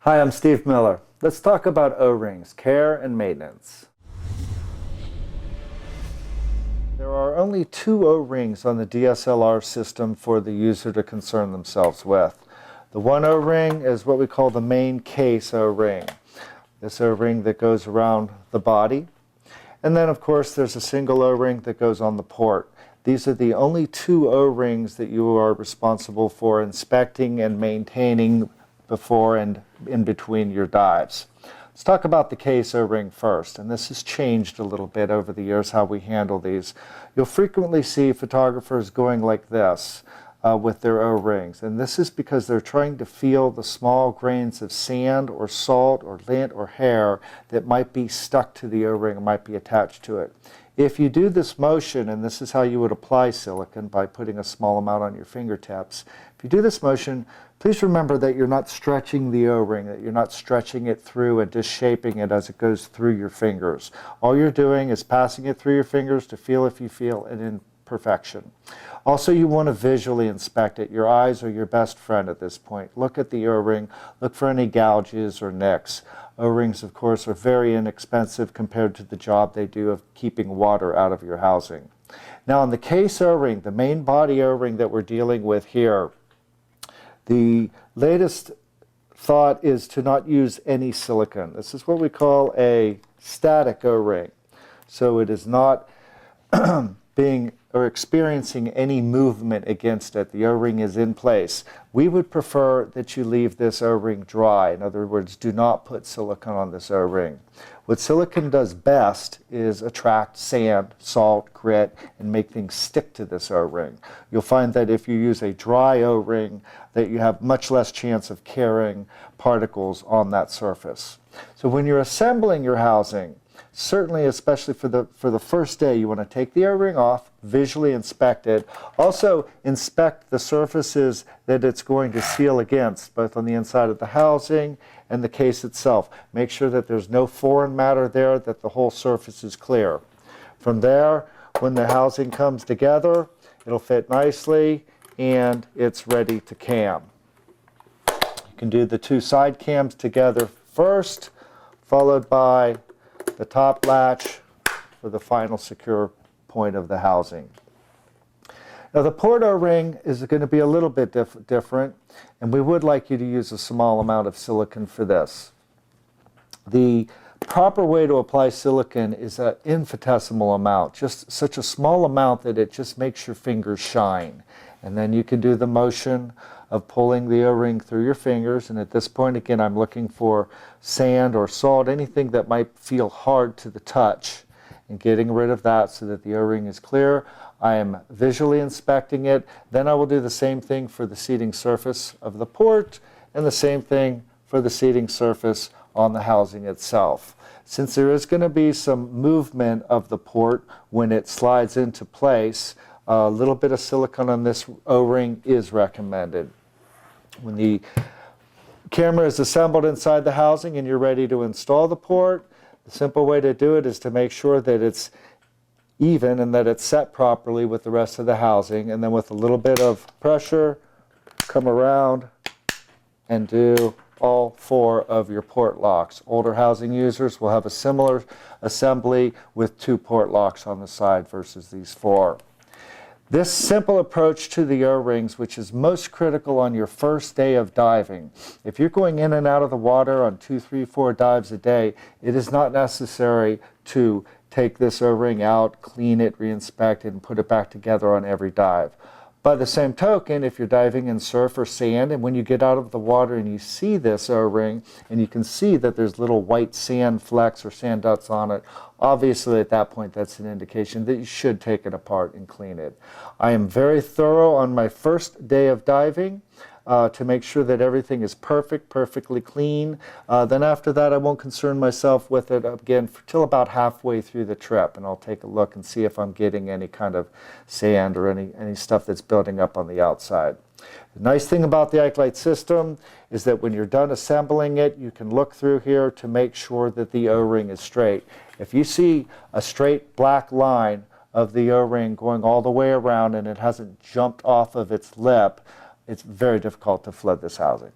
Hi, I'm Steve Miller. Let's talk about O-rings, care and maintenance. There are only 2 O-rings on the DSLR system for the user to concern themselves with. The one O-ring is what we call the main case O-ring. This O-ring that goes around the body. And then, of course, there's a single O-ring that goes on the port. These are the only 2 O-rings that you are responsible for inspecting and maintaining before and in between your dives. Let's talk about the case O-ring first, and this has changed a little bit over the years how we handle these. You'll frequently see photographers going like this with their O-rings, and this is because they're trying to feel the small grains of sand or salt or lint or hair that might be stuck to the O-ring or might be attached to it. If you do this motion, and this is how you would apply silicone by putting a small amount on your fingertips, if you do this motion, please remember that you're not stretching the O-ring, that you're not stretching it through and just shaping it as it goes through your fingers. All you're doing is passing it through your fingers to feel if you feel an imperfection. Also, you want to visually inspect it. Your eyes are your best friend at this point. Look at the O-ring, look for any gouges or nicks. O-rings, of course, are very inexpensive compared to the job they do of keeping water out of your housing. Now, on the case O-ring, the main body O-ring that we're dealing with here, the latest thought is to not use any silicone. This is what we call a static O-ring. So it is not being or experiencing any movement against it. The O-ring is in place. We would prefer that you leave this O-ring dry. In other words, do not put silicone on this O-ring. What silicone does best is attract sand, salt, grit, and make things stick to this O-ring. You'll find that if you use a dry O-ring, that you have much less chance of carrying particles on that surface. So when you're assembling your housing, certainly, especially for the first day, you want to take the O-ring off, visually inspect it. Also, inspect the surfaces that it's going to seal against, both on the inside of the housing and the case itself. Make sure that there's no foreign matter there, that the whole surface is clear. From there, when the housing comes together, it'll fit nicely and it's ready to cam. You can do the 2 side cams together first, followed by the top latch for the final secure point of the housing. Now the port O-ring is going to be a little bit different, and we would like you to use a small amount of silicone for this. The proper way to apply silicone is an infinitesimal amount, just such a small amount that it just makes your fingers shine. And then you can do the motion of pulling the O-ring through your fingers, and at this point again I'm looking for sand or salt, anything that might feel hard to the touch, and getting rid of that so that the O-ring is clear. I am visually inspecting it. Then I will do the same thing for the seating surface of the port and the same thing for the seating surface on the housing itself. Since there is going to be some movement of the port when it slides into place, a little bit of silicone on this O-ring is recommended. When the camera is assembled inside the housing and you're ready to install the port, the simple way to do it is to make sure that it's even and that it's set properly with the rest of the housing, and then with a little bit of pressure, come around and do all 4 of your port locks. Older housing users will have a similar assembly with 2 port locks on the side versus these 4. This simple approach to the O-rings, which is most critical on your first day of diving. If you're going in and out of the water on 2, 3, 4 dives a day, it is not necessary to take this O-ring out, clean it, re-inspect it, and put it back together on every dive. By the same token, if you're diving in surf or sand, and when you get out of the water and you see this O-ring, and you can see that there's little white sand flecks or sand dots on it, obviously at that point that's an indication that you should take it apart and clean it. I am very thorough on my first day of diving to make sure that everything is perfectly clean. Then after that I won't concern myself with it again till about halfway through the trip, and I'll take a look and see if I'm getting any kind of sand or any stuff that's building up on the outside. The nice thing about the Ikelite system is that when you're done assembling it, you can look through here to make sure that the O-ring is straight. If you see a straight black line of the O-ring going all the way around and it hasn't jumped off of its lip, it's very difficult to flood this housing.